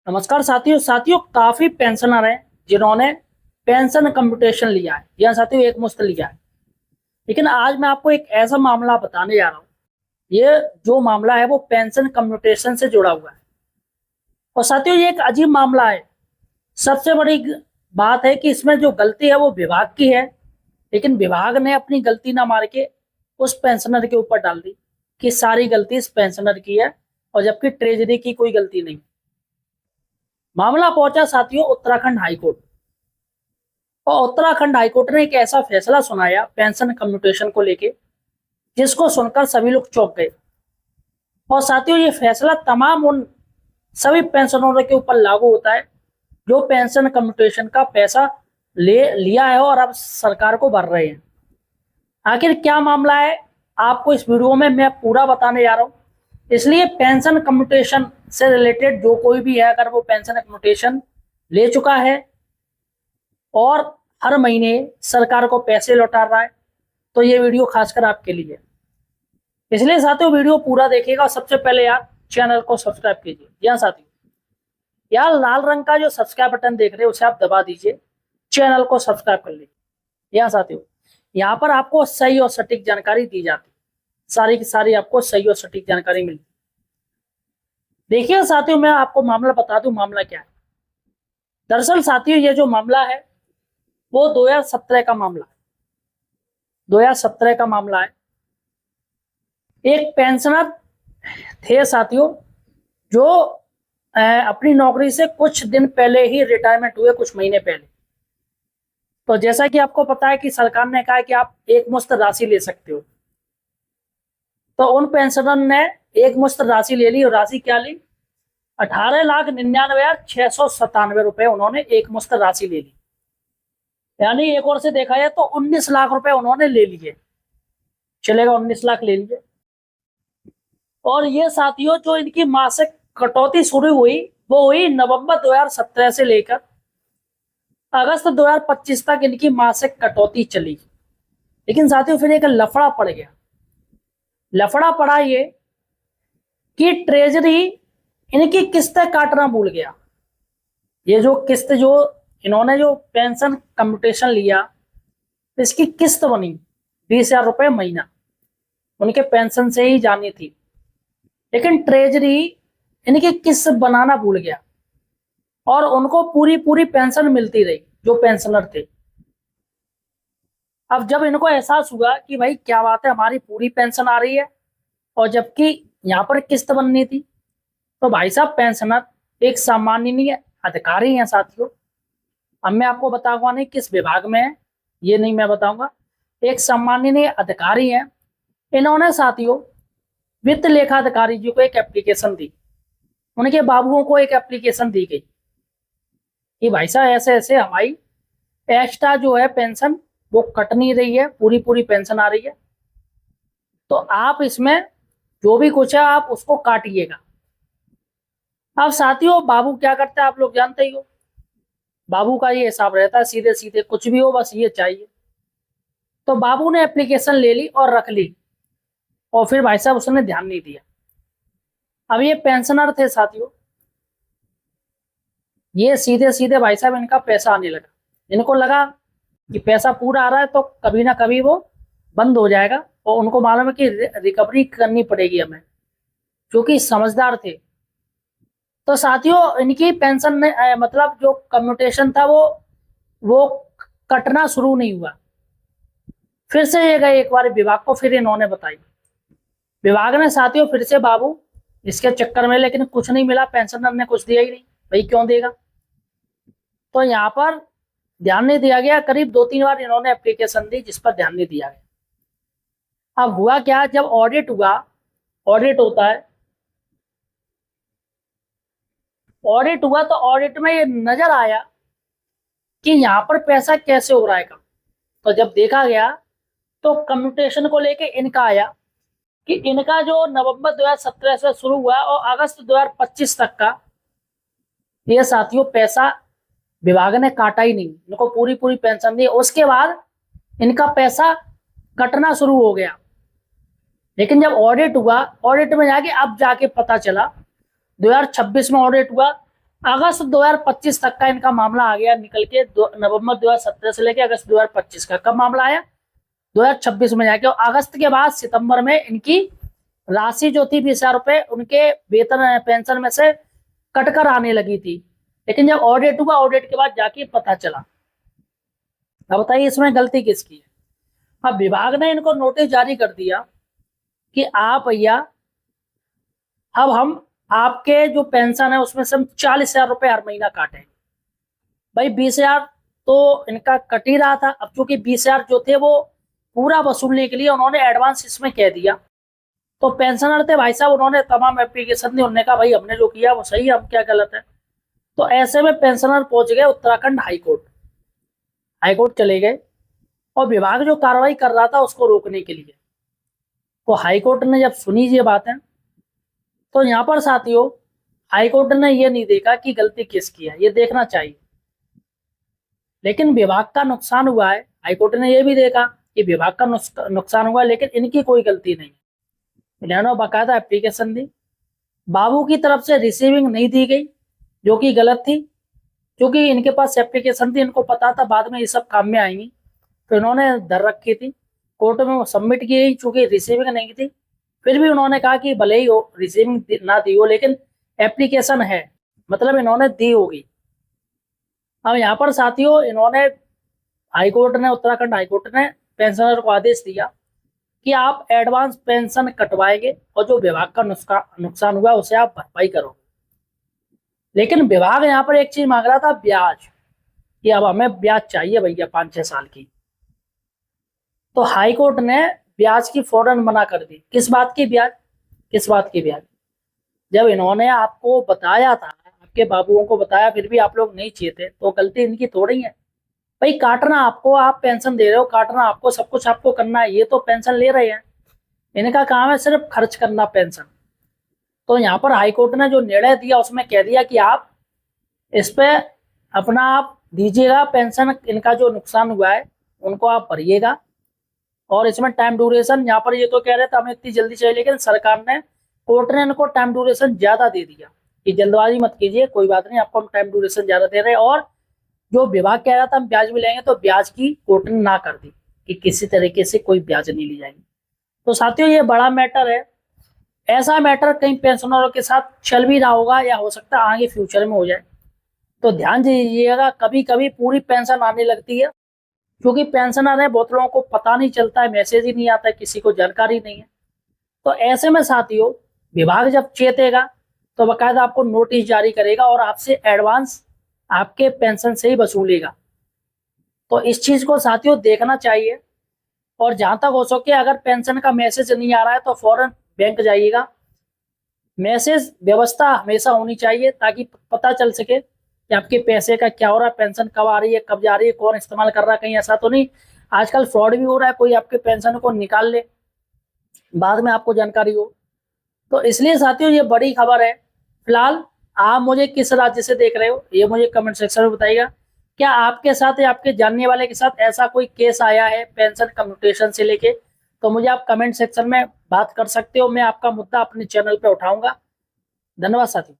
नमस्कार साथियों काफी पेंशनर हैं जिन्होंने पेंशन कंप्यूटेशन लिया है या साथियों एक मुश्त लिया है। लेकिन आज मैं आपको एक ऐसा मामला बताने जा रहा हूँ। ये जो मामला है वो पेंशन कंप्यूटेशन से जुड़ा हुआ है। और साथियों ये एक अजीब मामला है। सबसे बड़ी बात है कि इसमें जो गलती है वो विभाग की है, लेकिन विभाग ने अपनी गलती ना मार के उस पेंशनर के ऊपर डाल दी कि सारी गलती इस पेंशनर की है, और जबकि ट्रेजरी की कोई गलती नहीं। मामला पहुंचा साथियों उत्तराखंड हाईकोर्ट, और उत्तराखंड हाईकोर्ट ने एक ऐसा फैसला सुनाया पेंशन कम्यूटेशन को लेके जिसको सुनकर सभी लोग चौंक गए। और साथियों ये फैसला तमाम उन सभी पेंशनरों के ऊपर लागू होता है जो पेंशन कम्यूटेशन का पैसा ले लिया है और अब सरकार को भर रहे हैं। आखिर क्या मामला है आपको इस वीडियो में मैं पूरा बताने जा रहा हूँ। इसलिए पेंशन कम्यूटेशन से रिलेटेड जो कोई भी है, अगर वो पेंशन कम्यूटेशन ले चुका है और हर महीने सरकार को पैसे लौटा रहा है, तो ये वीडियो खासकर आपके लिए। इसलिए साथियों वीडियो पूरा देखिएगा। और सबसे पहले यार चैनल को सब्सक्राइब कीजिए। यहाँ साथियों यार लाल रंग का जो सब्सक्राइब बटन देख रहे हैं उसे आप दबा दीजिए, चैनल को सब्सक्राइब कर लीजिए। यहाँ साथियों यहाँ पर आपको सही और सटीक जानकारी दी जाती है, सारी की सारी आपको सही और सटीक जानकारी मिलती। देखिए साथियों मैं आपको मामला बता दूं, मामला क्या है। दरअसल साथियों ये जो मामला है वो 2017 का मामला है। 2017 का मामला है। एक पेंशनर थे साथियों जो अपनी नौकरी से कुछ दिन पहले ही रिटायरमेंट हुए, कुछ महीने पहले। तो जैसा कि आपको पता है कि सरकार ने कहा है कि आप एक मुश्त राशि ले सकते हो, तो उन पेंशनर ने एक मुश्त राशि ले ली। और राशि क्या ली? 18,99,697 रुपए उन्होंने एक मुश्त राशि ले ली। यानी एक और से देखा जाए तो 19 लाख रुपए उन्होंने ले लिए। चलेगा, 19 लाख ले लिए। और ये साथियों जो इनकी मासिक कटौती शुरू हुई वो हुई नवंबर 2017 से लेकर अगस्त 2025 तक इनकी मासिक कटौती चली। लेकिन साथियों फिर एक लफड़ा पड़ गया। लफड़ा पड़ा ये कि ट्रेजरी इनकी किस्तें काटना भूल गया। ये जो किस्त जो इन्होंने जो पेंशन कम्यूटेशन लिया, इसकी किस्त बनी 20,000 रुपए महीना, उनके पेंशन से ही जानी थी। लेकिन ट्रेजरी इनकी किस्त बनाना भूल गया और उनको पूरी पूरी पेंशन मिलती रही जो पेंशनर थे। अब जब इनको एहसास हुआ कि भाई क्या बात है, हमारी पूरी पेंशन आ रही है और जबकि यहाँ पर किस्त बननी थी, तो भाई साहब पेंशनर एक सामान्य अधिकारी हैं साथियों। अब मैं आपको बताऊंगा नहीं किस विभाग में है, ये नहीं मैं बताऊंगा। एक सामान्य अधिकारी हैं। इन्होंने साथियों वित्त लेखा अधिकारी जी को एक एप्लीकेशन दी। उनके बाबुओं को एक एप्लीकेशन दी गई कि भाई साहब ऐसे ऐसे हमारी एक्स्ट्रा जो है पेंशन वो कट नहीं रही है, पूरी पूरी पेंशन आ रही है, तो आप इसमें जो भी कुछ है आप उसको काटिएगा। अब साथियों बाबू क्या करता है आप लोग जानते ही हो। बाबू का ये हिसाब रहता है सीधे सीधे कुछ भी हो बस ये चाहिए। तो बाबू ने एप्लीकेशन ले ली और रख ली, और फिर भाई साहब उसने ध्यान नहीं दिया। अब ये पेंशनर थे साथियों, ये सीधे सीधे भाई साहब इनका पैसा आने लगा। इनको लगा कि पैसा पूरा आ रहा है तो कभी ना कभी वो बंद हो जाएगा, और उनको मालूम है कि रिकवरी करनी पड़ेगी हमें, क्योंकि समझदार थे। तो साथियों इनकी पेंशन ने मतलब जो कम्यूटेशन था वो कटना शुरू नहीं हुआ। फिर से ये गए एक बार विभाग को, फिर इन्होंने बताई। विभाग ने साथियों फिर से बाबू इसके चक्कर में, लेकिन कुछ नहीं मिला, पेंशनर ने कुछ दिया ही नहीं, भाई क्यों देगा। तो यहाँ पर ध्यान नहीं दिया गया। करीब 2-3 बार इन्होंने एप्लीकेशन दी जिस पर ध्यान नहीं दिया गया। अब हुआ क्या, जब ऑडिट हुआ, ऑडिट होता है, ऑडिट हुआ तो ऑडिट में ये नजर आया कि यहाँ पर पैसा कैसे हो रहा है कम। तो जब देखा गया तो कम्यूटेशन को लेके इनका आया कि इनका जो नवंबर 2017 से शुरू हुआ और अगस्त 2025 तक का ये साथियों पैसा विभाग ने काटा ही नहीं, इनको पूरी पूरी पेंशन दी। उसके बाद इनका पैसा कटना शुरू हो गया। लेकिन जब ऑडिट हुआ, ऑडिट में जाके अब जाके पता चला, 2026 में ऑडिट हुआ अगस्त 2025 तक का इनका मामला आ गया निकल के। नवंबर 2017 से लेके अगस्त 2025 का कब मामला आया? 2026 में जाके। और अगस्त के बाद सितंबर में इनकी राशि जो थी 20,000 रुपए उनके वेतन पेंशन में से कटकर आने लगी थी। लेकिन जब ऑडिट हुआ, ऑडिट के बाद जाके पता चला। अब बताइए इसमें गलती किसकी है? अब विभाग ने इनको नोटिस जारी कर दिया कि आप भैया, अब हम आपके जो पेंशन है उसमें से हम 40,000 रुपए हर महीना काटेंगे। भाई 20,000 तो इनका कट ही रहा था। अब चूंकि 20,000 जो थे वो पूरा वसूलने के लिए उन्होंने एडवांस इसमें कह दिया। तो पेंशनर थे भाई साहब, उन्होंने तमाम एप्लीकेशन दी, उन्होंने कहा भाई हमने जो किया वो सही है, हम क्या गलत है। तो ऐसे में पेंशनर पहुंच गए उत्तराखंड हाईकोर्ट। हाईकोर्ट चले गए और विभाग जो कार्रवाई कर रहा था उसको रोकने के लिए। तो हाईकोर्ट ने जब सुनी ये बातें, तो यहाँ पर साथियों हाईकोर्ट ने ये नहीं देखा कि गलती किसकी है, ये देखना चाहिए। लेकिन विभाग का नुकसान हुआ है, हाईकोर्ट ने ये भी देखा कि विभाग का नुकसान हुआ, लेकिन इनकी कोई गलती नहीं है। इन्होंने बाकायदा एप्लीकेशन दी, बाबू की तरफ से रिसीविंग नहीं दी गई जो कि गलत थी। क्योंकि इनके पास एप्लीकेशन थी, इनको पता था बाद में ये सब काम में आएंगी, तो इन्होंने धर रखी थी। कोर्ट में वो सबमिट की गई, चूंकि रिसीविंग नहीं थी। फिर भी उन्होंने कहा कि भले ही हो रिसीविंग ना दी हो, लेकिन एप्लीकेशन है, मतलब इन्होंने दी होगी। अब यहाँ पर साथियों इन्होंने हाईकोर्ट ने, उत्तराखंड हाईकोर्ट ने पेंशनर को आदेश दिया कि आप एडवांस पेंशन कटवाएंगे और जो विभाग का नुकसान हुआ उसे आप भरपाई करोगे। लेकिन विभाग यहाँ पर एक चीज मांग रहा था, ब्याज, कि अब हमें ब्याज चाहिए भैया 5-6 साल की। तो हाईकोर्ट ने ब्याज की फौरन मना कर दी। किस बात की ब्याज? किस बात की ब्याज? जब इन्होंने आपको बताया था, आपके बाबुओं को बताया, फिर भी आप लोग नहीं चाहिए थे, तो गलती इनकी थोड़ी है। भाई काटना आपको, आप पेंशन दे रहे हो, काटना आपको, सब कुछ आपको करना है। ये तो पेंशन ले रहे हैं, इनका काम है सिर्फ खर्च करना पेंशन। तो यहाँ पर हाईकोर्ट ने जो निर्णय दिया उसमें कह दिया कि आप इस पे अपना आप दीजिएगा पेंशन, इनका जो नुकसान हुआ है उनको आप भरिएगा। और इसमें टाइम ड्यूरेशन, यहाँ पर ये तो कह रहे थे हमें इतनी जल्दी चाहिए, लेकिन सरकार ने, कोर्ट ने इनको टाइम ड्यूरेशन ज्यादा दे दिया कि जल्दबाजी मत कीजिए, कोई बात नहीं, आपको हम टाइम ड्यूरेशन ज्यादा दे रहे हैं। और जो विभाग कह रहा था हम ब्याज भी लेंगे, तो ब्याज की कोर्ट ने ना कर दी कि किसी तरीके से कोई ब्याज नहीं ली जाएगी। तो साथियों ये बड़ा मैटर है। ऐसा मैटर कहीं पेंशनरों के साथ चल भी रहा होगा, या हो सकता है आगे फ्यूचर में हो जाए। तो ध्यान दीजिएगा, कभी कभी पूरी पेंशन आने लगती है, क्योंकि पेंशनर है, बहुत लोगों को पता नहीं चलता है, मैसेज ही नहीं आता है, किसी को जानकारी नहीं है। तो ऐसे में साथियों विभाग जब चेतेगा तो बाकायदा आपको नोटिस जारी करेगा और आपसे एडवांस आपके पेंशन से ही वसूलेगा। तो इस चीज को साथियों देखना चाहिए। और जहां तक हो सके अगर पेंशन का मैसेज नहीं आ रहा है तो फौरन बैंक जाइएगा। मैसेज व्यवस्था हमेशा होनी चाहिए ताकि पता चल सके कि आपके पैसे का क्या हो रहा है, पेंशन कब आ रही है, कब जा रही है, कौन इस्तेमाल कर रहा है। कहीं ऐसा तो नहीं आजकल फ्रॉड भी हो रहा है, कोई आपके पेंशन को निकाल ले, बाद में आपको जानकारी हो। तो इसलिए साथियों ये बड़ी खबर है। फिलहाल आप मुझे किस राज्य से देख रहे हो ये मुझे कमेंट सेक्शन में बताइएगा। क्या आपके साथ या आपके जानने वाले के साथ ऐसा कोई केस आया है पेंशन कम्यूटेशन से लेके? तो मुझे आप कमेंट सेक्शन में बात कर सकते हो, मैं आपका मुद्दा अपने चैनल पे उठाऊंगा। धन्यवाद साथियों।